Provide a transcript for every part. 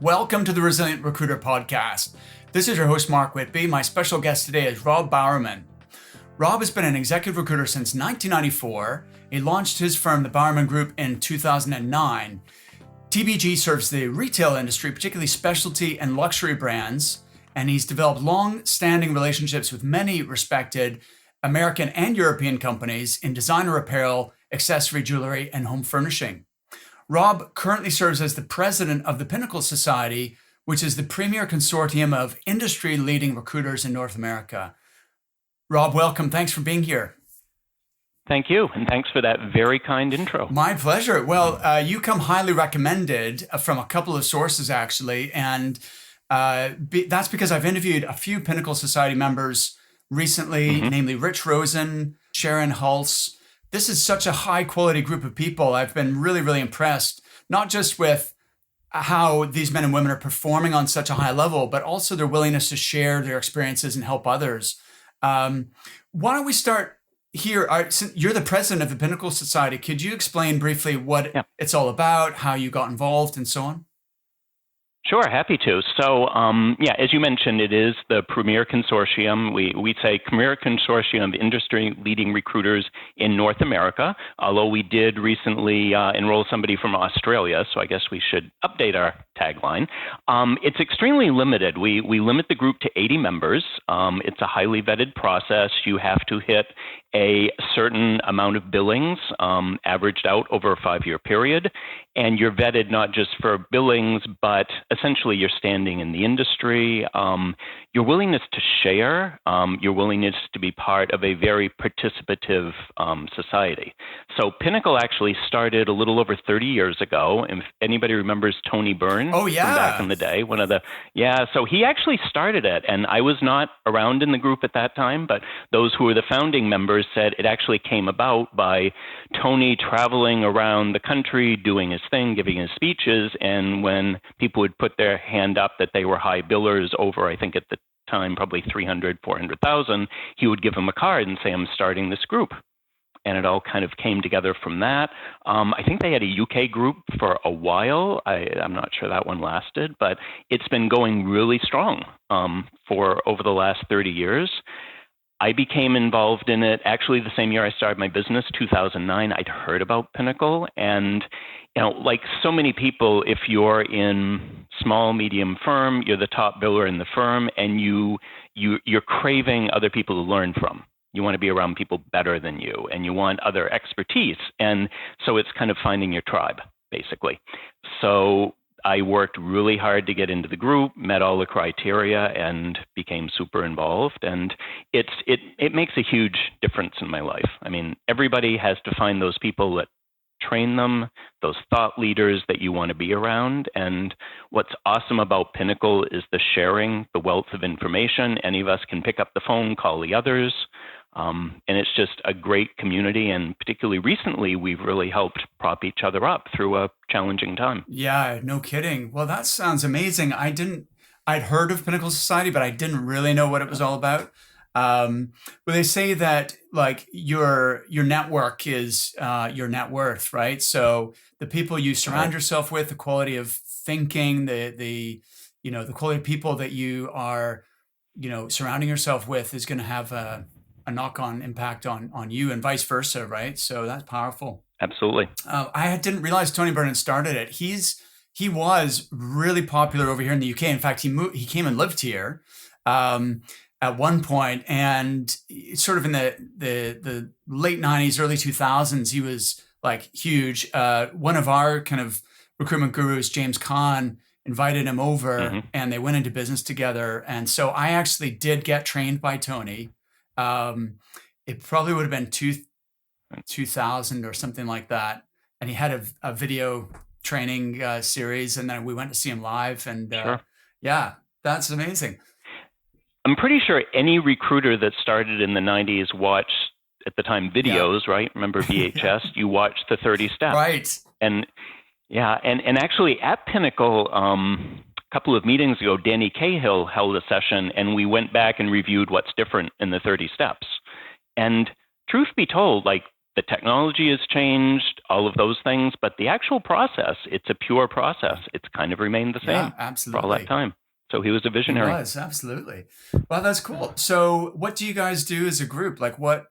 Welcome to the Resilient Recruiter Podcast. This is your host, Mark Whitby. My special guest today is Rob Bowerman. Rob has been an executive recruiter since 1994. He launched his firm, the Bowerman Group, in 2009. TBG serves the retail industry, particularly specialty and luxury brands, and he's developed long-standing relationships with many respected American and European companies in designer apparel, accessory jewelry, and home furnishing. Rob currently serves as the president of the Pinnacle Society, which is the premier consortium of industry-leading recruiters in North America. Rob, welcome. Thanks for being here. Thank you, and thanks for that very kind intro. My pleasure. Well, you come highly recommended from a couple of sources, actually, and that's because I've interviewed a few Pinnacle Society members recently, namely Rich Rosen, Sharon Hulse. This is such a high quality group of people. I've been really, really impressed, not just with how these men and women are performing on such a high level, but also their willingness to share their experiences and help others. Why don't we start here? Since you're the president of the Pinnacle Society, could you explain briefly what it's all about, how you got involved, and so on? Sure, happy to. So, as you mentioned, it is the premier consortium. We say premier consortium of industry-leading recruiters in North America, although we did recently enroll somebody from Australia, so I guess we should update our tagline. It's extremely limited. We limit the group to 80 members. It's a highly vetted process. You have to hit a certain amount of billings averaged out over a 5-year period, and you're vetted not just for billings, but essentially your standing in the industry, your willingness to share, your willingness to be part of a very participative society. So Pinnacle actually started a little over 30 years ago. If anybody remembers Tony Byrne from back in the day, so he actually started it, and I was not around in the group at that time, but those who were the founding members said it actually came about by Tony traveling around the country, doing his thing, giving his speeches, and when people would put their hand up that they were high billers over, I think at the time, probably 300, 400,000, he would give them a card and say, I'm starting this group. And it all kind of came together from that. I think they had a UK group for a while. I'm not sure that one lasted, but it's been going really strong for over the last 30 years. I became involved in it actually the same year I started my business, 2009. I'd heard about Pinnacle, and like so many people, if you're in small, medium firm, you're the top biller in the firm, and you're craving other people to learn from. You want to be around people better than you, and you want other expertise, and so it's kind of finding your tribe, basically. So I worked really hard to get into the group, met all the criteria, and became super involved. And it makes a huge difference in my life. I mean, everybody has to find those people that train them, those thought leaders that you want to be around. And what's awesome about Pinnacle is the sharing, the wealth of information. Any of us can pick up the phone, call the others. And it's just a great community, and particularly recently, we've really helped prop each other up through a challenging time. Yeah, no kidding. Well, that sounds amazing. I'd heard of Pinnacle Society, but I didn't really know what it was all about. But they say that like your network is your net worth, right? So the people you surround yourself with, the quality of thinking, the quality of people that you are, surrounding yourself with is going to have a knock-on impact on you, and vice versa, right? So that's powerful. Absolutely. I didn't realize Tony Byrne started it. He was really popular over here in the UK. In fact, he came and lived here at one point, and sort of in the late 90s, early 2000s, he was like huge. One of our kind of recruitment gurus, James Kahn, invited him over, and they went into business together. And so I actually did get trained by Tony. It probably would have been 2000 or something like that. And he had a video training series, and then we went to see him live. And yeah, that's amazing. I'm pretty sure any recruiter that started in the 90s watched, at the time, videos, right? Remember VHS? You watched the 30 steps. Right. And actually at Pinnacle, a couple of meetings ago, Danny Cahill held a session, and we went back and reviewed what's different in the 30 steps. And truth be told, like, the technology has changed, all of those things, but the actual process, it's a pure process. It's kind of remained the same absolutely. for all that time. So he was a visionary. He was, absolutely. Well, that's cool. So what do you guys do as a group? Like what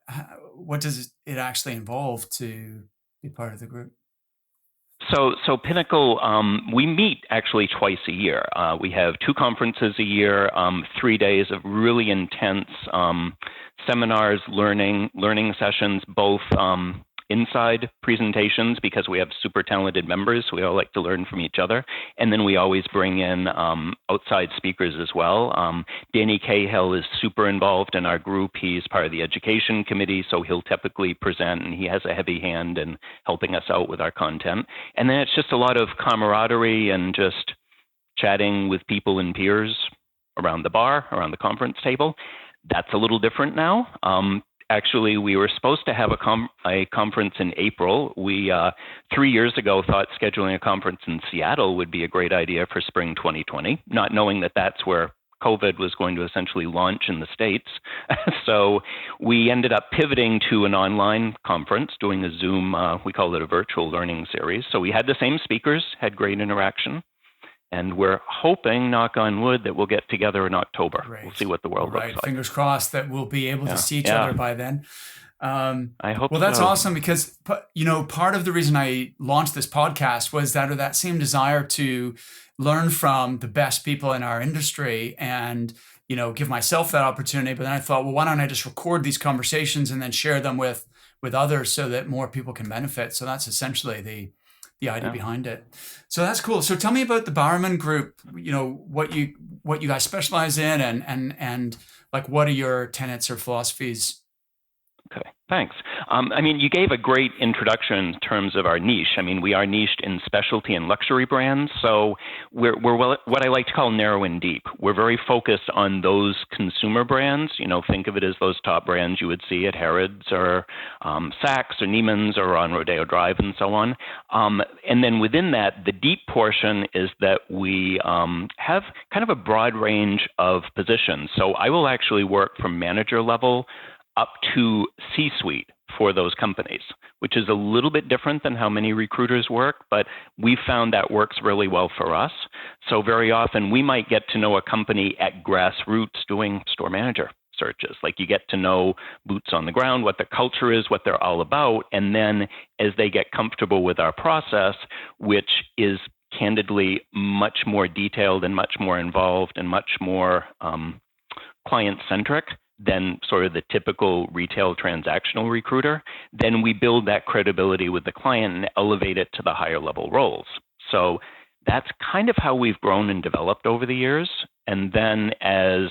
does it actually involve to be part of the group? So Pinnacle, we meet actually twice a year. We have 2 conferences a year, 3 days of really intense seminars, learning sessions, both inside presentations because we have super talented members. So we all like to learn from each other. And then we always bring in outside speakers as well. Danny Cahill is super involved in our group. He's part of the education committee, so he'll typically present, and he has a heavy hand in helping us out with our content. And then it's just a lot of camaraderie and just chatting with people and peers around the bar, around the conference table. That's a little different now. Actually, we were supposed to have a conference in April. We, 3 years ago, thought scheduling a conference in Seattle would be a great idea for spring 2020, not knowing that that's where COVID was going to essentially launch in the States. So we ended up pivoting to an online conference, doing a Zoom, we call it a virtual learning series. So we had the same speakers, had great interaction. And we're hoping, knock on wood, that we'll get together in October. Great. We'll see what the world looks like. Fingers crossed that we'll be able to see each other by then. I hope Well, that's awesome because, part of the reason I launched this podcast was that same desire to learn from the best people in our industry and, give myself that opportunity. But then I thought, well, why don't I just record these conversations and then share them with others so that more people can benefit? So that's essentially the idea behind it. So that's cool. So tell me about the Bowerman Group, what you guys specialize in and like what are your tenets or philosophies? Okay, thanks. You gave a great introduction in terms of our niche. We are niched in specialty and luxury brands, so we're what I like to call narrow and deep. We're very focused on those consumer brands. Think of it as those top brands you would see at Harrods or Saks or Neiman's or on Rodeo Drive and so on. And then within that, the deep portion is that we have kind of a broad range of positions. So I will actually work from manager level up to C-suite for those companies, which is a little bit different than how many recruiters work, but we found that works really well for us. So very often we might get to know a company at grassroots doing store manager searches. Like you get to know boots on the ground, what the culture is, what they're all about. And then as they get comfortable with our process, which is candidly much more detailed and much more involved and much more client-centric than sort of the typical retail transactional recruiter, then we build that credibility with the client and elevate it to the higher level roles. So that's kind of how we've grown and developed over the years. And then as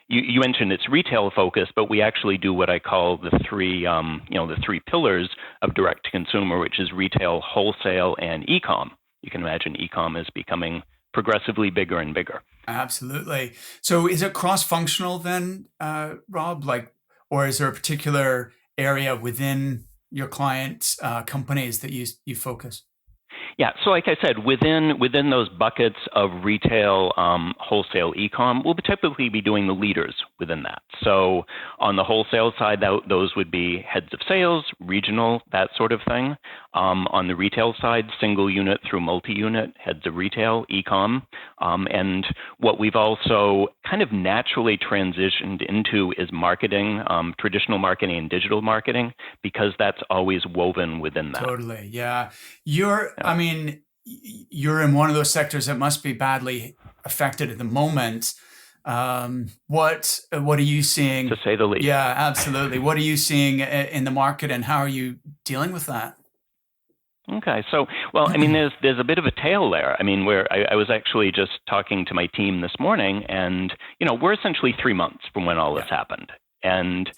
you mentioned, it's retail focused, but we actually do what I call the three pillars of direct to consumer, which is retail, wholesale, and e-com. You can imagine e-com is becoming progressively bigger and bigger. Absolutely. So is it cross-functional then, Rob? Or is there a particular area within your clients' companies that you focus? Yeah, so like I said, within those buckets of retail, wholesale, e-com, we'll typically be doing the leaders within that. So on the wholesale side, those would be heads of sales, regional, that sort of thing. On the retail side, single unit through multi-unit, heads of retail, e-com. And what we've also kind of naturally transitioned into is marketing, traditional marketing and digital marketing, because that's always woven within that. Totally, yeah. You're in one of those sectors that must be badly affected at the moment. What are you seeing? To say the least. Yeah, absolutely. What are you seeing in the market, and how are you dealing with that? Okay, so there's a bit of a tale there. Where I was actually just talking to my team this morning, and we're essentially 3 months from when all this happened. And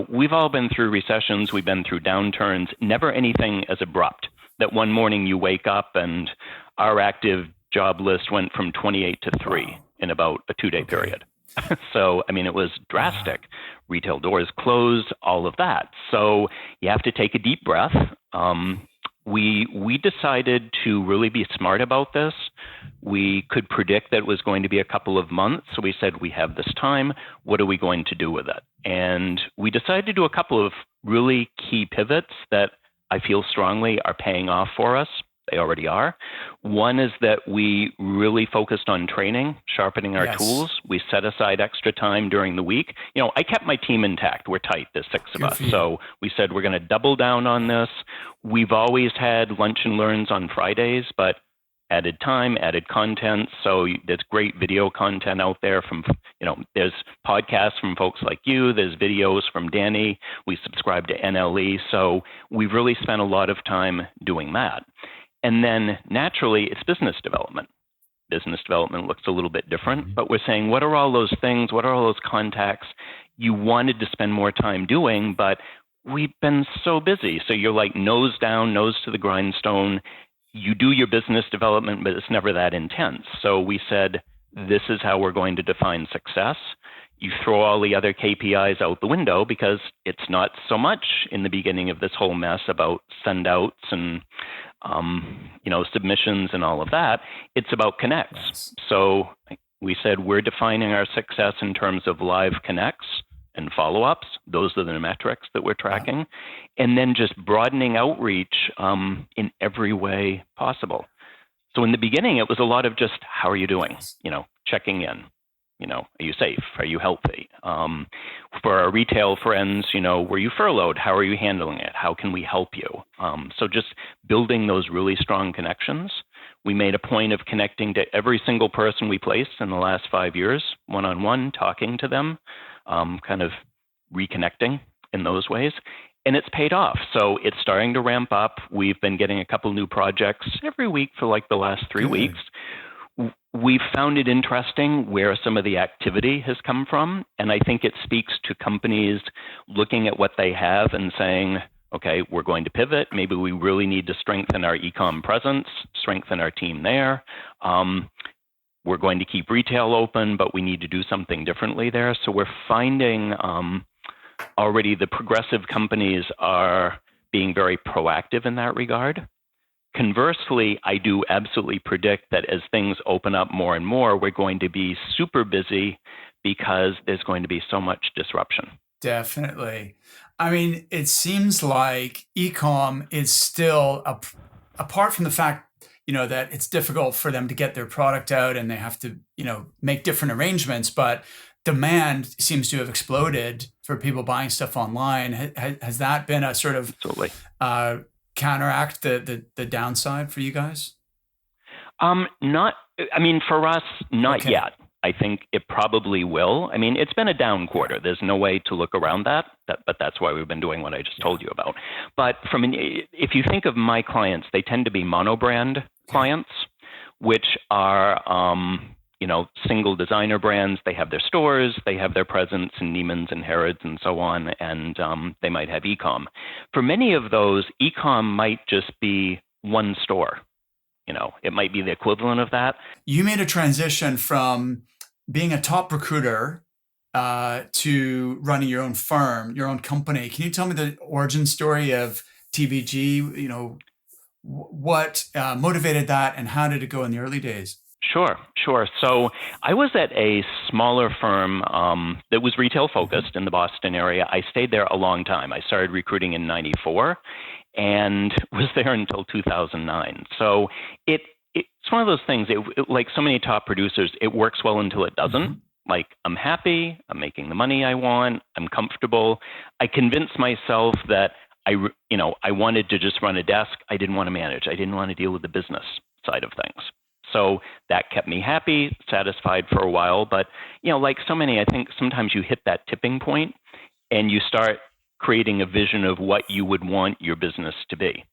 we've all been through recessions, we've been through downturns, never anything as abrupt that one morning you wake up and our active job list went from 28 to 3 in about a 2-day period. So, it was drastic. Retail doors closed, all of that. So you have to take a deep breath. We decided to really be smart about this. We could predict that it was going to be a couple of months. So we said, we have this time. What are we going to do with it? And we decided to do a couple of really key pivots that I feel strongly are paying off for us. They already are. One is that we really focused on training, sharpening our tools. We set aside extra time during the week. I kept my team intact. We're tight. There's 6 of us. So we said we're going to double down on this. We've always had lunch and learns on Fridays, but added time, added content. So there's great video content out there from, there's podcasts from folks like you. There's videos from Danny. We subscribe to NLE. So we've really spent a lot of time doing that. And then naturally, it's business development. Business development looks a little bit different, but we're saying, what are all those things? What are all those contacts you wanted to spend more time doing, but we've been so busy. So you're like nose down, nose to the grindstone. You do your business development, but it's never that intense. So we said, this is how we're going to define success. You throw all the other KPIs out the window because it's not so much in the beginning of this whole mess about send outs and submissions and all of that. It's about connects. Yes. So we said we're defining our success in terms of live connects and follow-ups. Those are the metrics that we're tracking. And then just broadening outreach in every way possible. So in the beginning, it was a lot of just, how are you doing? Checking in. Are you safe? Are you healthy? For our retail friends, were you furloughed? How are you handling it? How can we help you? So just building those really strong connections. We made a point of connecting to every single person we placed in the last 5 years, one-on-one, talking to them, kind of reconnecting in those ways. And it's paid off. So it's starting to ramp up. We've been getting a couple new projects every week for like the last 3 weeks. We've found it interesting where some of the activity has come from. And I think it speaks to companies looking at what they have and saying, okay, we're going to pivot. Maybe we really need to strengthen our e-com presence, strengthen our team there. We're going to keep retail open, but we need to do something differently there. So we're finding already the progressive companies are being very proactive in that regard. Conversely, I do absolutely predict that as things open up more and more, we're going to be super busy because there's going to be so much disruption. Definitely. I mean, it seems like e-com is still, apart from the fact, that it's difficult for them to get their product out and they have to, make different arrangements, but demand seems to have exploded for people buying stuff online. Has that been a sort of Absolutely. Counteract the downside for you guys? For us, not yet. I think it probably will. It's been a down quarter. There's no way to look around that, but that's why we've been doing what I just told you about. But if you think of my clients, they tend to be monobrand clients, which are single designer brands. They have their stores, they have their presence in Neiman's and Harrods and so on, and they might have e-com. For many of those, e-com might just be one store. It might be the equivalent of that. You made a transition from being a top recruiter to running your own firm, your own company. Can you tell me the origin story of TBG? What motivated that and how did it go in the early days? Sure. So I was at a smaller firm that was retail focused in the Boston area. I stayed there a long time. I started recruiting in '94 and was there until 2009. So it's one of those things, like so many top producers, it works well until it doesn't. Mm-hmm. Like, I'm happy, I'm making the money I want, I'm comfortable. I convinced myself that I wanted to just run a desk. I didn't want to manage. I didn't want to deal with the business side of things. So that kept me happy, satisfied for a while. But, like so many, I think sometimes you hit that tipping point and you start creating a vision of what you would want your business to be.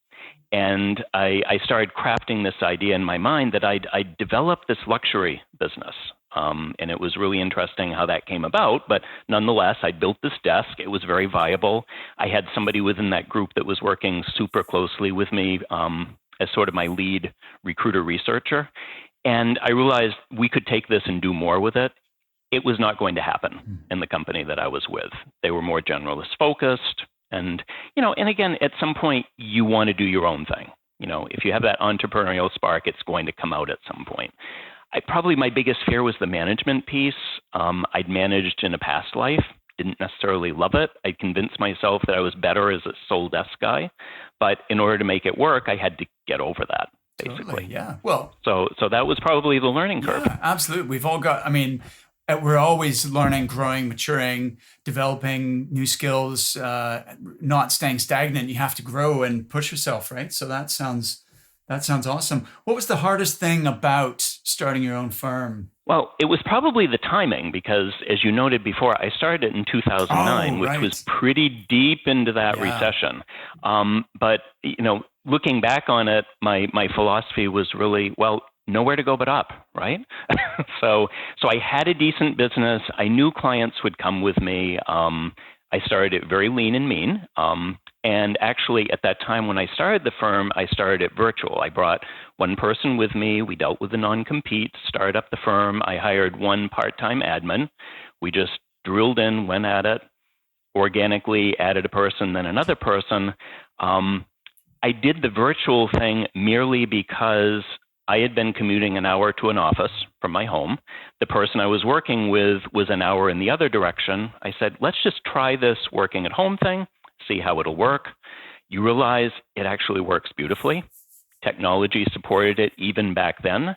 And I started crafting this idea in my mind that I'd develop this luxury business. And it was really interesting how that came about. But nonetheless, I built this desk. It was very viable. I had somebody within that group that was working super closely with me as sort of my lead recruiter researcher. And I realized we could take this and do more with it. It was not going to happen in the company that I was with. They were more generalist focused. And, and again, at some point, you want to do your own thing. If you have that entrepreneurial spark, it's going to come out at some point. Probably my biggest fear was the management piece. I'd managed in a past life didn't necessarily love it. I convinced myself that I was better as a sole desk guy, but in order to make it work, I had to get over that, basically. Totally, yeah. Well, so that was probably the learning curve. Yeah, absolutely. We've all got, I mean, we're always learning, growing, maturing, developing new skills, not staying stagnant. You have to grow and push yourself, right? So that sounds awesome. What was the hardest thing about starting your own firm? Well, it was probably the timing because, as you noted before, I started in 2009, which was pretty deep into that recession. But, looking back on it, my philosophy was really, well, nowhere to go but up, right? So I had a decent business. I knew clients would come with me. I started it very lean and mean. And actually, at that time when I started the firm, I started it virtual. I brought one person with me. We dealt with the non-compete, started up the firm. I hired one part-time admin. We just drilled in, went at it, organically added a person, then another person. I did the virtual thing merely because I had been commuting an hour to an office from my home. The person I was working with was an hour in the other direction. I said, let's just try this working at home thing, see how it'll work. You realize it actually works beautifully. Technology supported it even back then.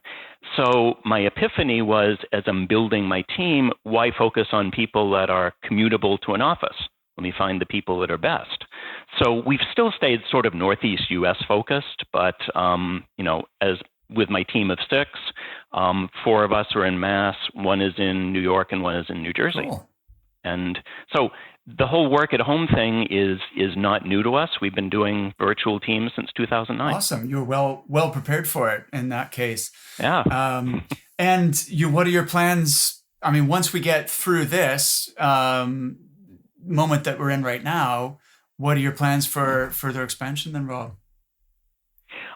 So my epiphany was, as I'm building my team, why focus on people that are commutable to an office? Let me find the people that are best. So we've still stayed sort of Northeast US focused, but as with my team of 6, 4 of us are in Mass, 1 is in New York, and 1 is in New Jersey. Cool. And so the whole work at home thing is not new to us. We've been doing virtual teams since 2009. Awesome. You're well prepared for it in that case. Yeah. What are your plans? I mean, once we get through this moment that we're in right now, what are your plans for further expansion then, Rob?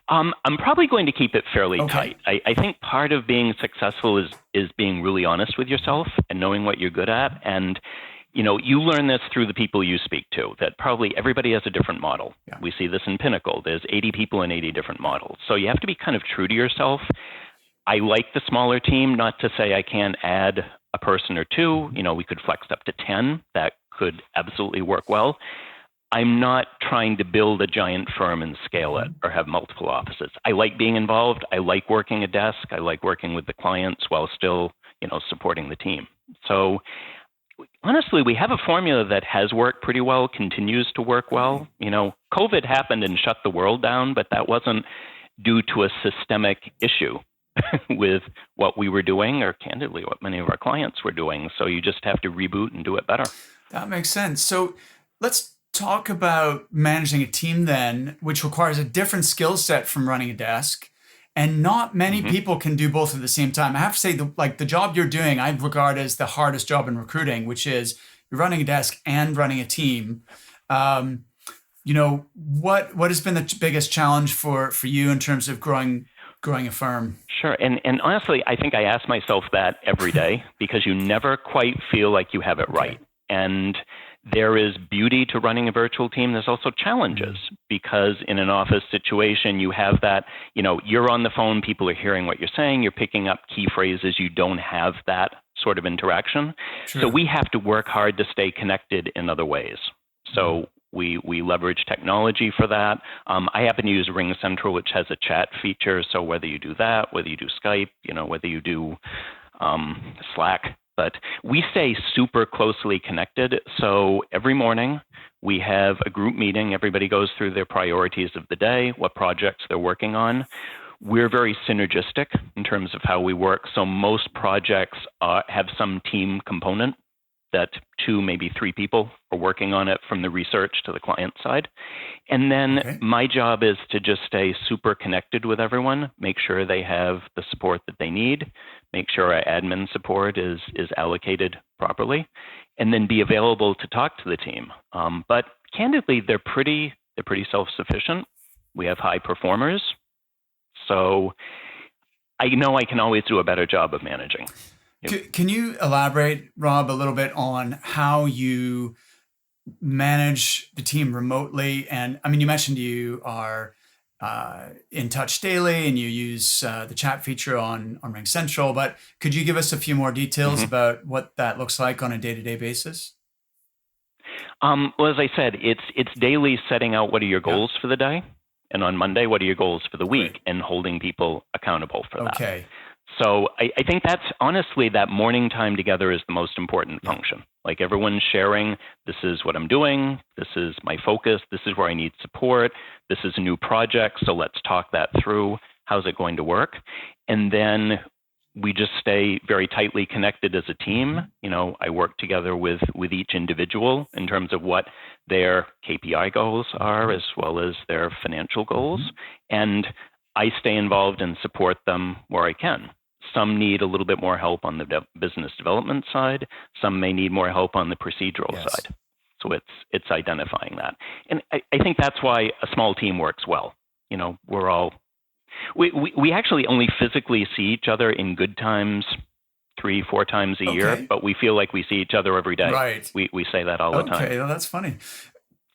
I'm probably going to keep it fairly tight. I think part of being successful is being really honest with yourself and knowing what you're good at. And, you learn this through the people you speak to, that probably everybody has a different model. Yeah. We see this in Pinnacle. There's 80 people in 80 different models. So you have to be kind of true to yourself. I like the smaller team, not to say I can't add a person or 2. We could flex up to 10. That could absolutely work well. I'm not trying to build a giant firm and scale it or have multiple offices. I like being involved. I like working a desk. I like working with the clients while still, supporting the team. So honestly, we have a formula that has worked pretty well, continues to work well. COVID happened and shut the world down, but that wasn't due to a systemic issue with what we were doing or candidly what many of our clients were doing. So you just have to reboot and do it better. That makes sense. So let's talk about managing a team then, which requires a different skill set from running a desk. And not many people can do both at the same time. I have to say, the job you're doing, I regard as the hardest job in recruiting, which is you're running a desk and running a team. What has been the biggest challenge for you in terms of growing a firm? Sure. And honestly, I think I ask myself that every day because you never quite feel like you have it right. And there is beauty to running a virtual team. There's also challenges because in an office situation, you have that, you're on the phone, people are hearing what you're saying, you're picking up key phrases, you don't have that sort of interaction. True. So we have to work hard to stay connected in other ways. So we leverage technology for that. I happen to use RingCentral, which has a chat feature. So whether you do that, whether you do Skype, whether you do Slack, but we stay super closely connected. So every morning we have a group meeting. Everybody goes through their priorities of the day, what projects they're working on. We're very synergistic in terms of how we work. So most projects have some team component that 2, maybe 3 people are working on it from the research to the client side. And then my job is to just stay super connected with everyone, make sure they have the support that they need, make sure our admin support is allocated properly, and then be available to talk to the team. But candidly, they're pretty self-sufficient. We have high performers. So I know I can always do a better job of managing. Can you elaborate, Rob, a little bit on how you manage the team remotely? And I mean, you mentioned you are in touch daily and you use the chat feature on RingCentral, but could you give us a few more details about what that looks like on a day-to-day basis? Well, as I said, it's daily setting out what are your goals for the day, and on Monday, what are your goals for the week, and holding people accountable for that. Okay. So I think that's honestly that morning time together is the most important function. Like everyone's sharing, this is what I'm doing, this is my focus, this is where I need support, this is a new project, so let's talk that through. How's it going to work? And then we just stay very tightly connected as a team. You know, I work together with each individual in terms of what their KPI goals are, as well as their financial goals. And I stay involved and support them where I can. Some need a little bit more help on the business development side. Some may need more help on the procedural side. So it's identifying that. And I think that's why a small team works well. You know, we actually only physically see each other in good times 3-4 times a year, but we feel like we see each other every day. Right. We say that all the time. Okay, well, that's funny.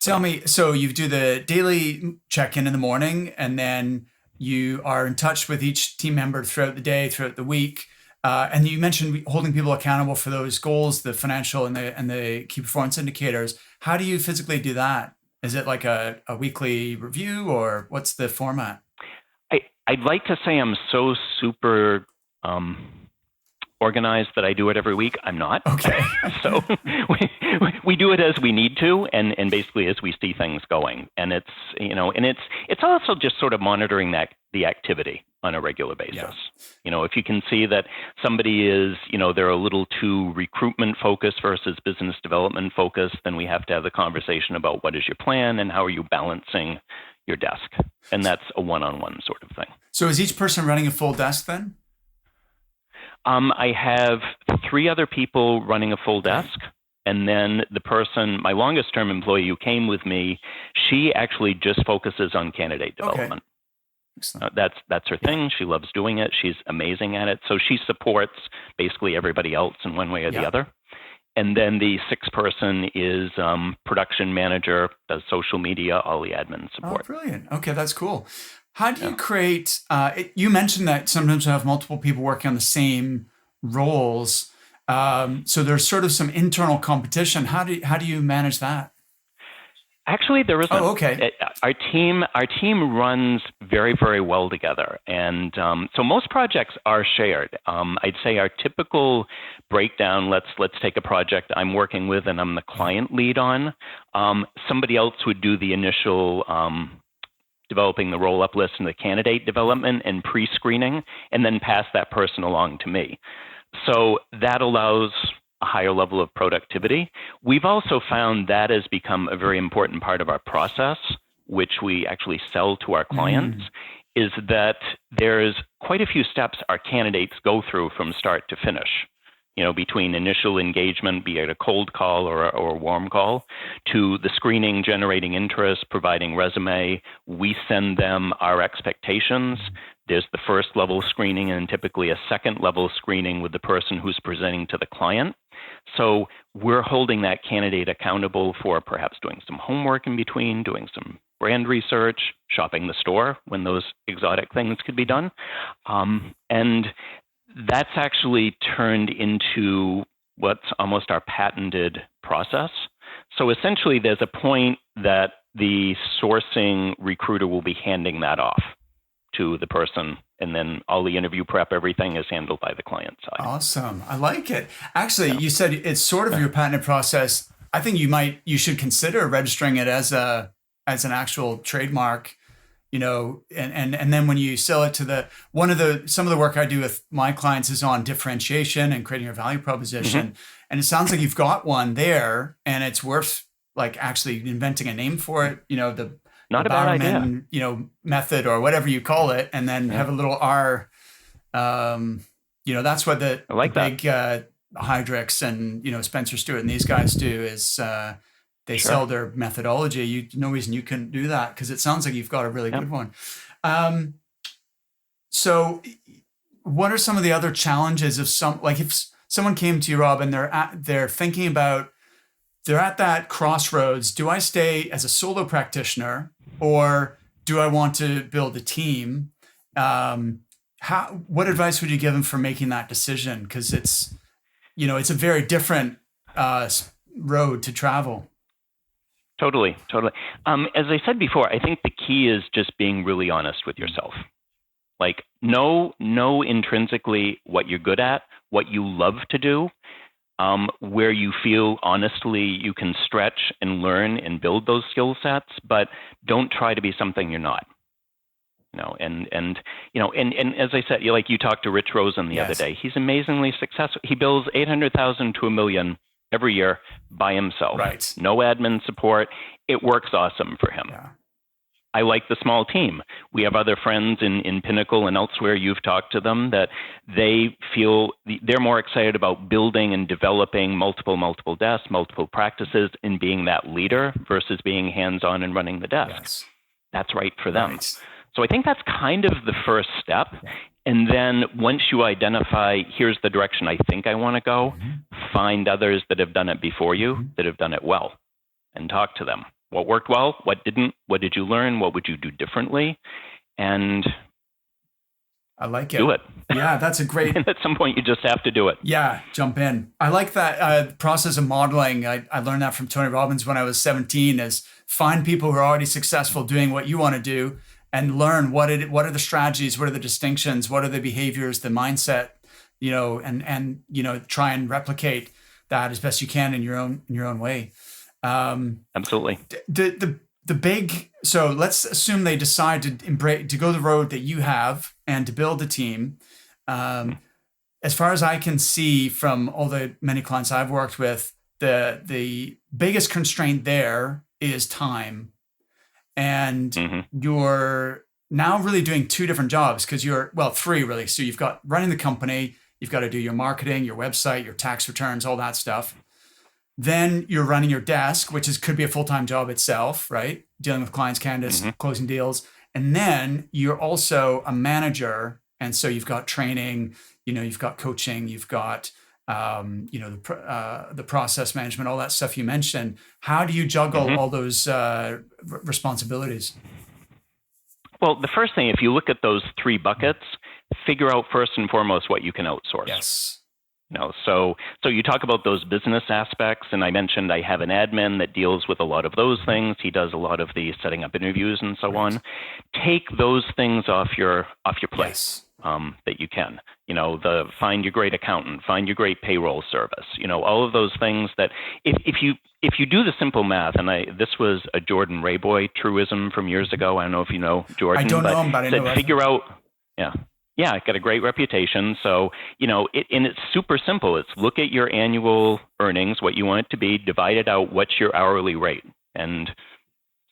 Tell me, so you do the daily check-in in the morning, and then you are in touch with each team member throughout the day, throughout the week. And you mentioned holding people accountable for those goals, the financial and the key performance indicators. How do you physically do that? Is it like a weekly review, or what's the format? I'd like to say I'm so super organized that I do it every week. I'm not. Okay. So we do it as we need to, and basically as we see things going. And it's, you know, and it's also just sort of monitoring the activity on a regular basis. Yeah. You know, if you can see that somebody is, you know, they're a little too recruitment focused versus business development focused, then we have to have the conversation about what is your plan and how are you balancing your desk. And that's a one-on-one sort of thing. So is each person running a full desk then? I have 3 other people running a full desk. And then the person, my longest term employee who came with me, she actually just focuses on candidate development. That's her thing. She loves doing it. She's amazing at it. So she supports basically everybody else in one way or the other. And then the 6th person is production manager, does social media, all the admin support. Oh, brilliant. Okay, that's cool. How do you create, you mentioned that sometimes you have multiple people working on the same roles. So there's sort of some internal competition. How do you manage that? Actually, there isn't. Oh, okay. Our team runs very, very well together. And so most projects are shared. I'd say our typical breakdown, let's take a project I'm working with and I'm the client lead on. Somebody else would do the initial developing the roll-up list and the candidate development and pre-screening, and then pass that person along to me. So that allows a higher level of productivity. We've also found that has become a very important part of our process, which we actually sell to our clients, is that there's quite a few steps our candidates go through from start to finish. You know, between initial engagement, be it a cold call or a warm call, to the screening, generating interest, providing resume. We send them our expectations. There's the first level screening and typically a second level screening with the person who's presenting to the client. So we're holding that candidate accountable for perhaps doing some homework in between, doing some brand research, shopping the store when those exotic things could be done. And that's actually turned into what's almost our patented process. So essentially, there's a point that the sourcing recruiter will be handing that off to the person, and then all the interview prep, everything is handled by the client side. Awesome. I like it. Actually, you said it's sort of your patented process. I think you should consider registering it as an actual trademark. You know, and then when you sell it to some of the work I do with my clients is on differentiation and creating a value proposition. And it sounds like you've got one there, and it's worth like actually inventing a name for it. You know, the Bowerman, you know, method or whatever you call it, and then have a little R. You know, that's what the big Hydrix and, you know, Spencer Stewart and these guys do is they sell their methodology. No reason you couldn't do that, because it sounds like you've got a really good one. So what are some of the other challenges of if someone came to you, Rob, and they're thinking about, they're at that crossroads, do I stay as a solo practitioner or do I want to build a team? What advice would you give them for making that decision? Because it's a very different road to travel. Totally, totally. As I said before, I think the key is just being really honest with yourself. Like, know intrinsically what you're good at, what you love to do, where you feel honestly you can stretch and learn and build those skill sets, but don't try to be something you're not. And as I said, you talked to Rich Rosen the other day. He's amazingly successful. He bills $800,000 to $1 million every year by himself. Right. No admin support. It works awesome for him. Yeah. I like the small team. We have other friends in Pinnacle and elsewhere. You've talked to them that they feel they're more excited about building and developing multiple desks, multiple practices, and being that leader versus being hands-on and running the desk. Yes. That's right for them. Right. So I think that's kind of the first step. Yeah. And then once you identify, here's the direction I think I want to go, find others that have done it before you, that have done it well, and talk to them. What worked well? What didn't? What did you learn? What would you do differently? And I like it. Do it. Yeah, that's a great... And at some point, you just have to do it. Yeah, jump in. I like that process of modeling. I learned that from Tony Robbins when I was 17, is find people who are already successful doing what you want to do and learn what are the strategies, what are the distinctions, what are the behaviors, the mindset, and try and replicate that as best you can in your own way. Absolutely. The big, so let's assume they decide to go the road that you have and to build a team. As far as I can see from all the many clients I've worked with, the biggest constraint there is time. And you're now really doing two different jobs because three really. So you've got running the company, you've got to do your marketing, your website, your tax returns, all that stuff. Then you're running your desk, which could be a full-time job itself, right? Dealing with clients, candidates, closing deals. And then you're also a manager. And so you've got training, you've got coaching, you've got, the process management, all that stuff you mentioned. How do you juggle all those responsibilities? Well, the first thing, if you look at those three buckets, figure out first and foremost what you can outsource. Yes. So you talk about those business aspects, and I mentioned I have an admin that deals with a lot of those things. He does a lot of the setting up interviews and so on. Take those things off your plate. Yes. That you can, find your great accountant, find your great payroll service, all of those things that if you do the simple math, and this was a Jordan Rayboy truism from years ago. I don't know if you know Jordan. I don't know him, but I know. Figure out, yeah, got a great reputation. So, and it's super simple. It's look at your annual earnings, what you want it to be, divide it out, what's your hourly rate, and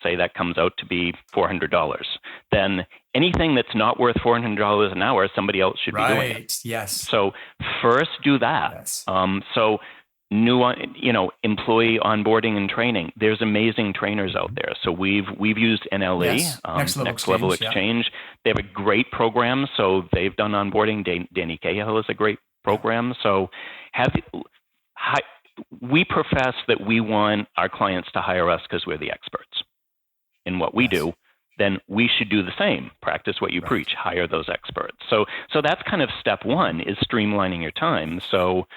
say that comes out to be $400. Then anything that's not worth $400 an hour, somebody else should be doing it. Yes. So first do that. Yes. So new, employee onboarding and training. There's amazing trainers out there. So we've used NLE, Next Level Exchange. Yeah. They have a great program. So they've done onboarding. Danny Cahill is a great program. So we profess that we want our clients to hire us because we're the experts in what we do. Then we should do the same. Practice what you preach, hire those experts. So that's kind of step one, is streamlining your time. So,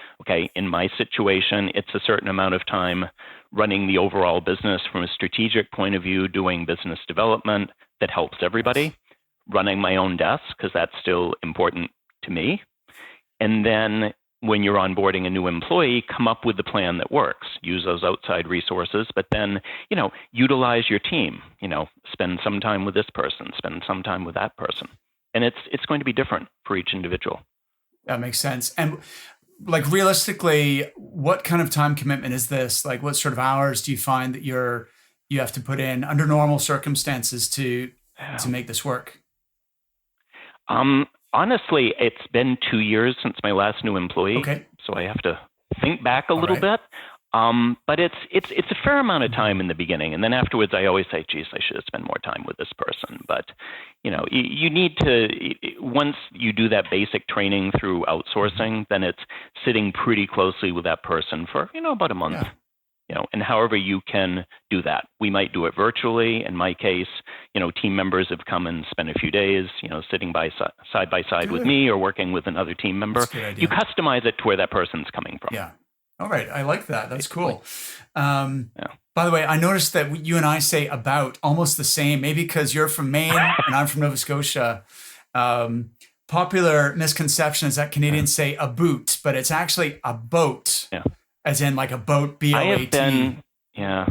in my situation, it's a certain amount of time running the overall business from a strategic point of view, doing business development that helps everybody, running my own desk, because that's still important to me. And then when you're onboarding a new employee, come up with the plan that works. Use those outside resources, but then, utilize your team. Spend some time with this person, spend some time with that person. And it's going to be different for each individual. That makes sense. And realistically, what kind of time commitment is this? What sort of hours do you find that you have to put in under normal circumstances to make this work? Honestly, it's been 2 years since my last new employee. Okay. So I have to think back a little bit. But it's a fair amount of time in the beginning. And then afterwards, I always say, geez, I should have spent more time with this person. But, you need to, once you do that basic training through outsourcing, then it's sitting pretty closely with that person for, about a month. Yeah. And however you can do that. We might do it virtually. In my case, team members have come and spent a few days, sitting side by side with me or working with another team member. You customize it to where that person's coming from. Yeah. All right. I like that. That's basically. cool. Um, Yeah. by the way, I noticed that you and I say about almost the same, maybe because you're from Maine and I'm from Nova Scotia. Um, Popular misconception is that Canadians say a boot, but it's actually a boat, Yeah. as in like a boat, I have B-O-A-T. been, yeah,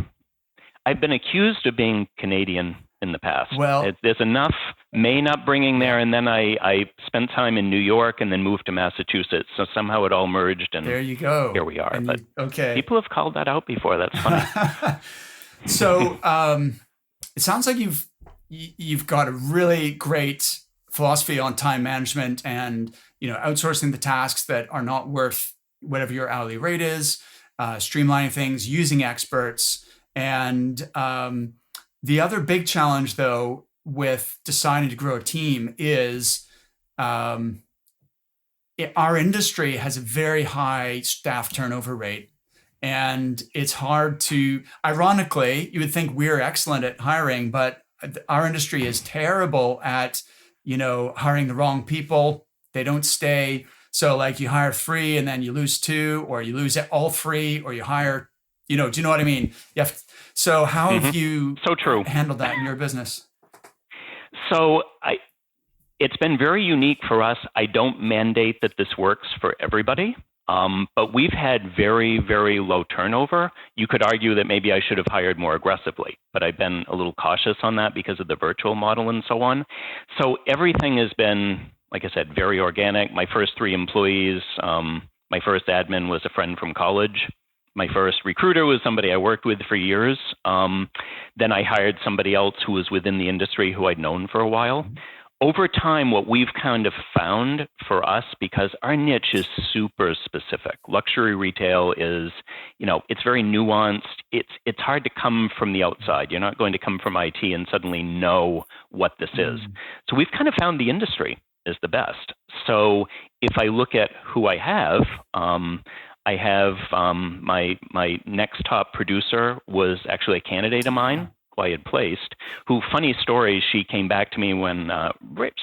I've been accused of being Canadian in the past. Well, There's enough Maine upbringing yeah, there, and then I spent time in New York and then moved to Massachusetts. So somehow it all merged, and there you go. here we are. And But you, okay. people have called that out before. That's funny. So it sounds like you've got a really great philosophy on time management and outsourcing the tasks that are not worth whatever your hourly rate is, streamlining things, using experts, and the other big challenge though with deciding to grow a team is um, our industry has a very high staff turnover rate. And it's hard to, ironically, you would think we're excellent at hiring, but our industry is terrible at, hiring the wrong people. They don't stay. So like you hire three and then you lose two, or you lose all three, or you hire, do you know what I mean? So how have you So true. handled that in your business? So it's been very unique for us. I don't mandate that this works for everybody, but we've had very, very low turnover. You could argue that maybe I should have hired more aggressively, but I've been a little cautious on that because of the virtual model and so on. So everything has been, like I said, very organic. My first 3 employees, my first admin was a friend from college. My first recruiter was somebody I worked with for years. Then I hired somebody else who was within the industry who I'd known for a while. Over time, what we've kind of found for us, because our niche is super specific, luxury retail is, it's very nuanced. It's hard to come from the outside. You're not going to come from IT and suddenly know what this is. So we've kind of found the industry is the best. So if I look at who I have my next top producer was actually a candidate of mine who I had placed, who, funny story, she came back to me when,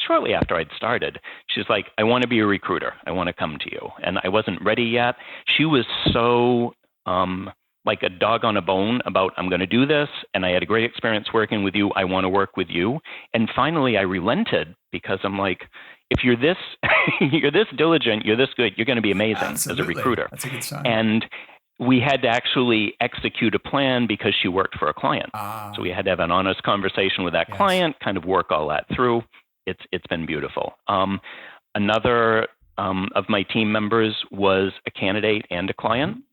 shortly after I'd started. She's like, I want to be a recruiter. I want to come to you. And I wasn't ready yet. She was so like a dog on a bone about, I'm going to do this. And I had a great experience working with you. I want to work with you. And finally I relented because I'm like, if you're this, you're this diligent, you're this good, you're going to be amazing. Absolutely. As a recruiter. That's a good sign. And we had to actually execute a plan because she worked for a client. So we had to have an honest conversation with that client, kind of work all that through. It's been beautiful. Another of my team members was a candidate and a client.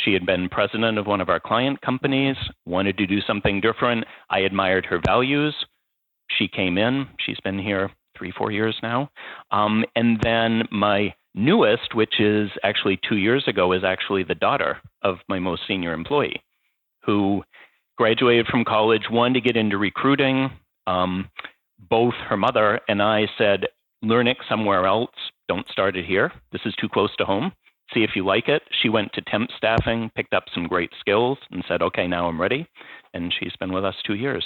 She had been president of one of our client companies, wanted to do something different. I admired her values. She came in. She's been here 3-4 years now. And then my newest, which is actually 2 years ago, is actually the daughter of my most senior employee who graduated from college, wanted to get into recruiting. Both her mother and I said, learn it somewhere else. Don't start it here. This is too close to home. See if you like it. She went to temp staffing, picked up some great skills and said, okay, now I'm ready. And she's been with us 2 years.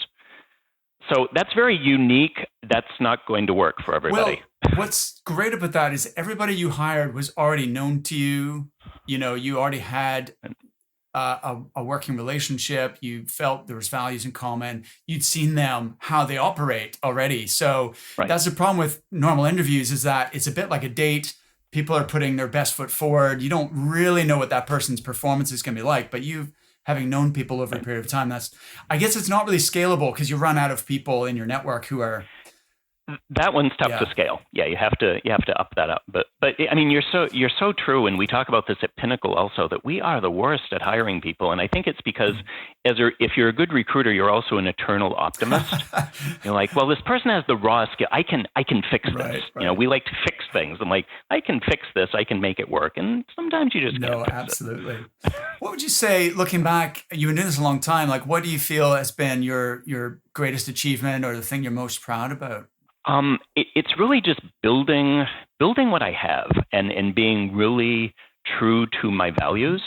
So that's very unique. That's not going to work for everybody. Well, what's great about that is everybody you hired was already known to you. You already had a working relationship. You felt there was values in common. You'd seen them, how they operate already. So That's the problem with normal interviews is that it's a bit like a date. People are putting their best foot forward. You don't really know what that person's performance is going to be like, but having known people over a period of time, I guess it's not really scalable because you run out of people in your network who are. That one's tough to scale. Yeah, you have to up that up. But I mean, you're so true, and we talk about this at Pinnacle also that we are the worst at hiring people, and I think it's because if you're a good recruiter, you're also an eternal optimist. You're like, well, this person has the raw skill. I can fix this. Right. We like to fix things. I'm like, I can fix this. I can make it work, and sometimes you just can't fix absolutely. What would you say, looking back? You've been doing this a long time. Like, what do you feel has been your greatest achievement or the thing you're most proud about? It's really just building what I have and being really true to my values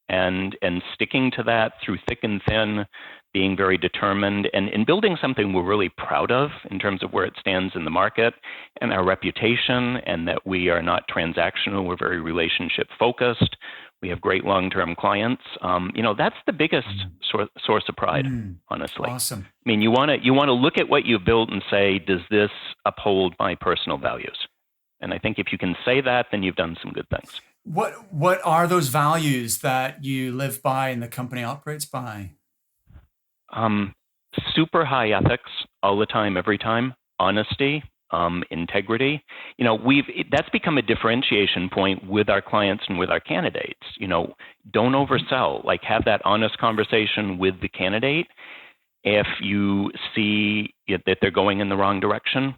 and sticking to that through thick and thin, being very determined and building something we're really proud of in terms of where it stands in the market and our reputation, and that we are not transactional. We're very relationship focused. We have great long-term clients. That's the biggest source of pride, honestly. Awesome. I mean, you want to look at what you've built and say, does this uphold my personal values? And I think if you can say that, then you've done some good things. What are those values that you live by and the company operates by? Super high ethics all the time, every time. Honesty, integrity. That's become a differentiation point with our clients and with our candidates. Don't oversell. Like, have that honest conversation with the candidate. If you see that they're going in the wrong direction,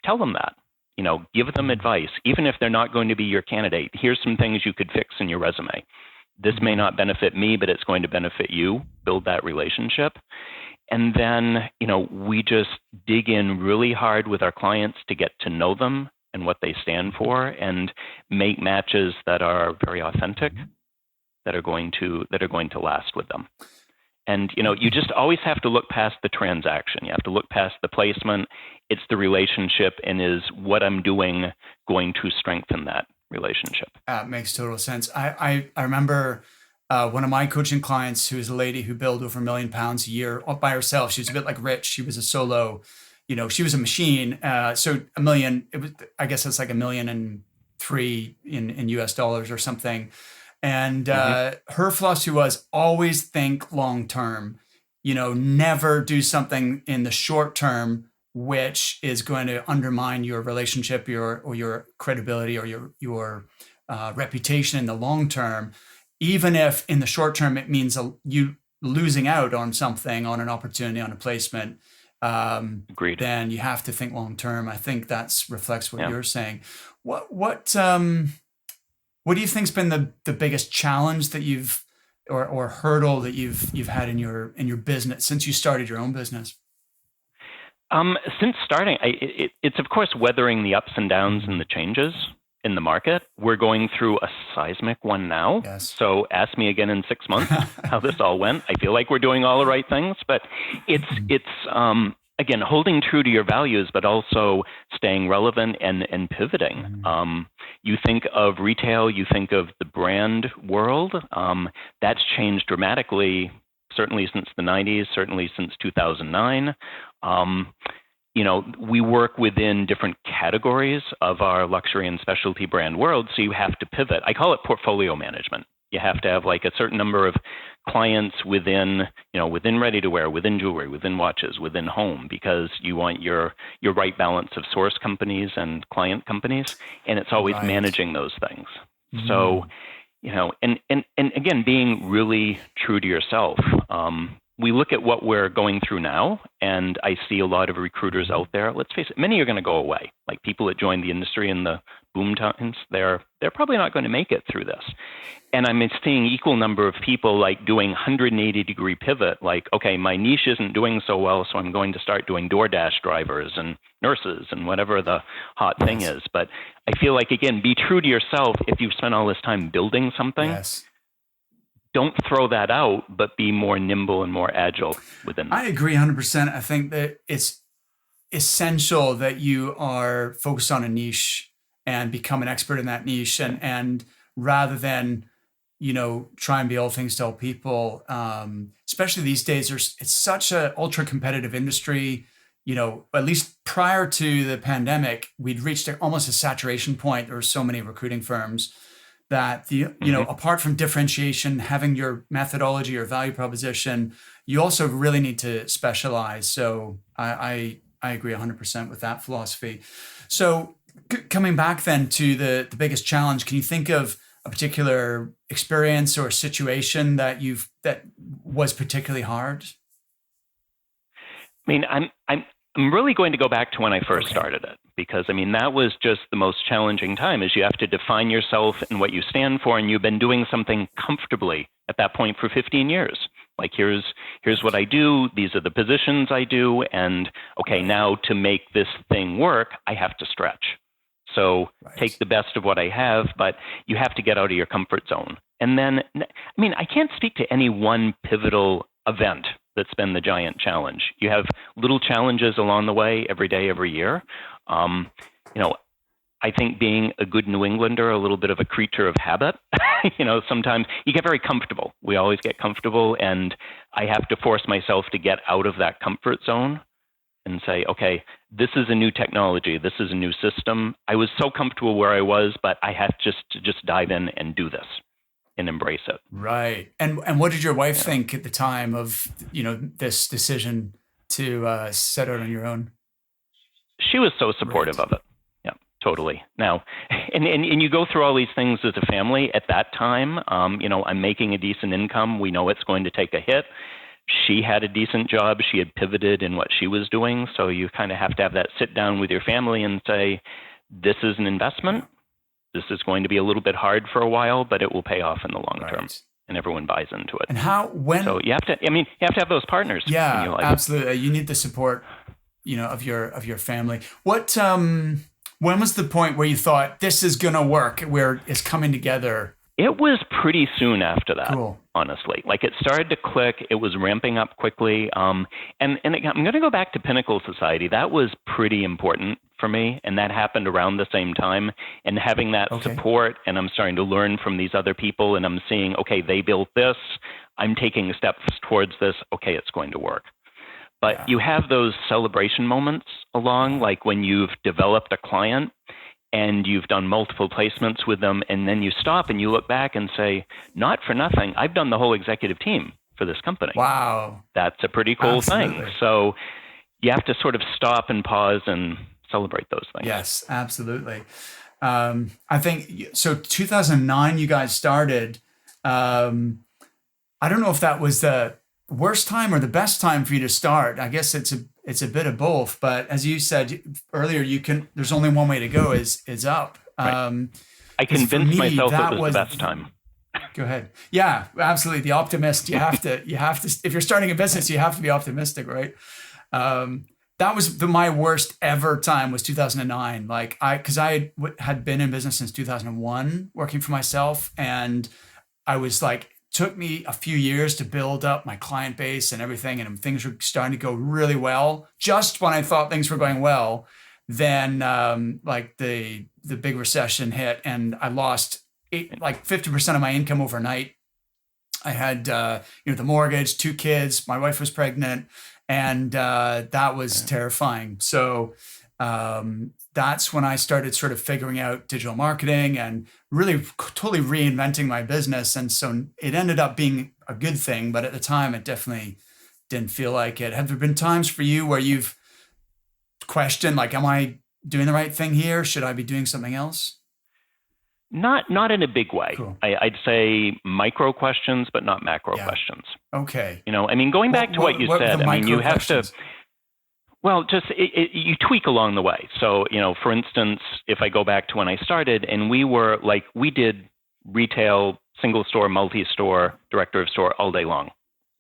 tell them that. Give them advice, even if they're not going to be your candidate. Here's some things you could fix in your resume. This may not benefit me, but it's going to benefit you. Build that relationship. And then, we just dig in really hard with our clients to get to know them and what they stand for, and make matches that are very authentic, that are going to last with them. And, you just always have to look past the transaction. You have to look past the placement. It's the relationship, and is what I'm doing going to strengthen that relationship? Makes total sense. I remember one of my coaching clients, who is a lady who billed over £1 million a year all by herself. She was a bit like Rich. She was a solo, she was a machine. So $1 million, I guess that's like $1.3 million in US dollars or something. And her philosophy was always think long-term, never do something in the short term, which is going to undermine your relationship, your credibility, or your reputation in the long term. Even if in the short term it means you losing out on something, on an opportunity, on a placement, Agreed. Then you have to think long term. I think that reflects what you're saying. What do you think's been the biggest challenge that you've or hurdle that you've had in your business since you started your own business? Since starting, it's of course weathering the ups and downs and the changes in the market. We're going through a seismic one now. Yes. So ask me again in 6 months how this all went. I feel like we're doing all the right things, but it's again, holding true to your values, but also staying relevant and pivoting. You think of retail, you think of the brand world. That's changed dramatically, certainly since the 90s, certainly since 2009. We work within different categories of our luxury and specialty brand world, so you have to pivot. I call it portfolio management. You have to have like a certain number of clients within ready-to-wear, within jewelry, within watches, within home, because you want your right balance of source companies and client companies, and it's always managing those things. So, and again, being really true to yourself. We look at what we're going through now, and I see a lot of recruiters out there. Let's face it, many are going to go away. Like people that joined the industry in the boom times, they're probably not going to make it through this. And I'm seeing equal number of people like doing 180-degree pivot. Like, okay, my niche isn't doing so well, so I'm going to start doing DoorDash drivers and nurses and whatever the hot thing is. But I feel like, again, be true to yourself. If you've spent all this time building something, don't throw that out, but be more nimble and more agile within that. I agree 100%. I think that it's essential that you are focused on a niche and become an expert in that niche, and rather than try and be all things to all people, especially these days. It's such an ultra competitive industry. At least prior to the pandemic, we'd reached almost a saturation point. There were so many recruiting firms that apart from differentiation, having your methodology or value proposition, you also really need to specialize. So I agree 100% with that philosophy. So coming back then to the biggest challenge, can you think of a particular experience or situation that was particularly hard? I mean, I'm really going to go back to when I first started it, because that was just the most challenging time. Is you have to define yourself and what you stand for, and you've been doing something comfortably at that point for 15 years. Like here's what I do. These are the positions I do, and okay, now to make this thing work, I have to stretch. So take the best of what I have, but you have to get out of your comfort zone. And then, I can't speak to any one pivotal event that's been the giant challenge. You have little challenges along the way, every day, every year. I think being a good New Englander, a little bit of a creature of habit, sometimes you get very comfortable. We always get comfortable, and I have to force myself to get out of that comfort zone and say, okay, this is a new technology. This is a new system. I was so comfortable where I was, but I had to just dive in and do this and embrace it. Right. And what did your wife think at the time of, this decision to set out on your own? She was so supportive of it. Yeah, totally. Now, and you go through all these things as a family at that time. I'm making a decent income. We know it's going to take a hit. She had a decent job. She had pivoted in what she was doing. So you kind of have to have that sit down with your family and say, this is an investment. This is going to be a little bit hard for a while, but it will pay off in the long term. And everyone buys into it. And so you have to have those partners. Yeah, in your life. Absolutely. You need the support, of your family. When was the point where you thought this is going to work, where it's coming together? It was pretty soon after that, Cool. Honestly. Like it started to click. It was ramping up quickly. And I'm going to go back to Pinnacle Society. That was pretty important for me. And that happened around the same time. And having that support, and I'm starting to learn from these other people, and I'm seeing, okay, they built this. I'm taking steps towards this. Okay, it's going to work. But you have those celebration moments along, like when you've developed a client and you've done multiple placements with them, and then you stop and you look back and say, not for nothing, I've done the whole executive team for this company. Wow. That's a pretty cool thing. So you have to sort of stop and pause and celebrate those things. Yes, absolutely. I think, so 2009 you guys started. I don't know if that was the worst time or the best time for you to start. I guess it's a bit of both, but as you said earlier, there's only one way to go is up. Right. I convinced myself it was the best time. Go ahead. Yeah, absolutely. The optimist, you have to, if you're starting a business, you have to be optimistic, right? That was my worst ever time was 2009. Because I had been in business since 2001 working for myself. And I was took me a few years to build up my client base and everything, and things were starting to go really well. Just when I thought things were going well, then the big recession hit, and I lost 50% of my income overnight. I had the mortgage, 2 kids, my wife was pregnant, and that was terrifying. So that's when I started sort of figuring out digital marketing and really totally reinventing my business. And so it ended up being a good thing, but at the time it definitely didn't feel like it. Have there been times for you where you've questioned, am I doing the right thing here? Should I be doing something else? Not in a big way. Cool. I'd say micro questions, but not macro questions. Okay. Going back to what you said, you have to. Well, just you tweak along the way. So, for instance, if I go back to when I started, and we did retail, single store, multi-store, director of store all day long,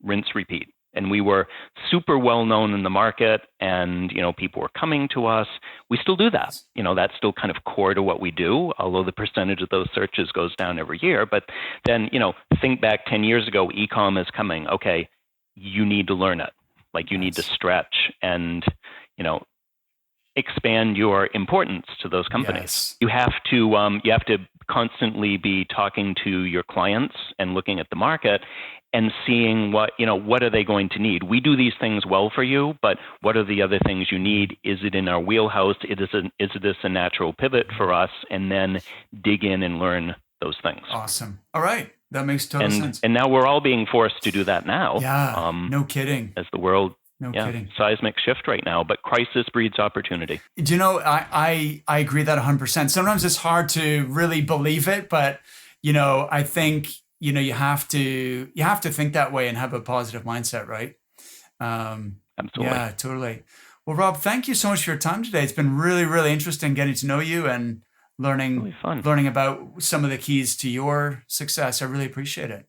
rinse, repeat. And we were super well known in the market, and, people were coming to us. We still do that. That's still kind of core to what we do, although the percentage of those searches goes down every year. But then, think back 10 years ago, e-com is coming. Okay, you need to learn it. You need to stretch and, expand your importance to those companies. Yes. You have to constantly be talking to your clients and looking at the market and seeing what are they going to need. We do these things well for you, but what are the other things you need? Is it in our wheelhouse? Is this a natural pivot for us? And then dig in and learn those things. Awesome. All right. That makes total sense. And now we're all being forced to do that now. Yeah, no kidding. As the world, kidding. Seismic shift right now, but crisis breeds opportunity. Do you know, I agree that 100%. Sometimes it's hard to really believe it, but, I think, you have to think that way and have a positive mindset, right? Absolutely. Yeah, totally. Well, Rob, thank you so much for your time today. It's been really, really interesting getting to know you and learning about some of the keys to your success. I really appreciate it.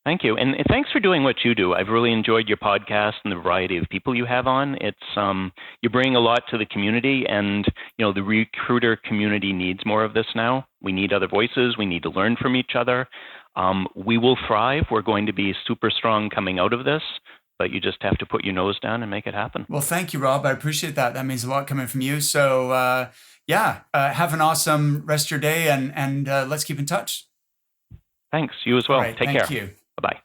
Thank you. And thanks for doing what you do. I've really enjoyed your podcast and the variety of people you have on. It's you bring a lot to the community, and the recruiter community needs more of this now. We need other voices. We need to learn from each other. We will thrive. We're going to be super strong coming out of this, but you just have to put your nose down and make it happen. Well, thank you, Rob. I appreciate that. That means a lot coming from you. So have an awesome rest of your day, and let's keep in touch. Thanks. You as well. All right. Take Thank care. you. Bye-bye.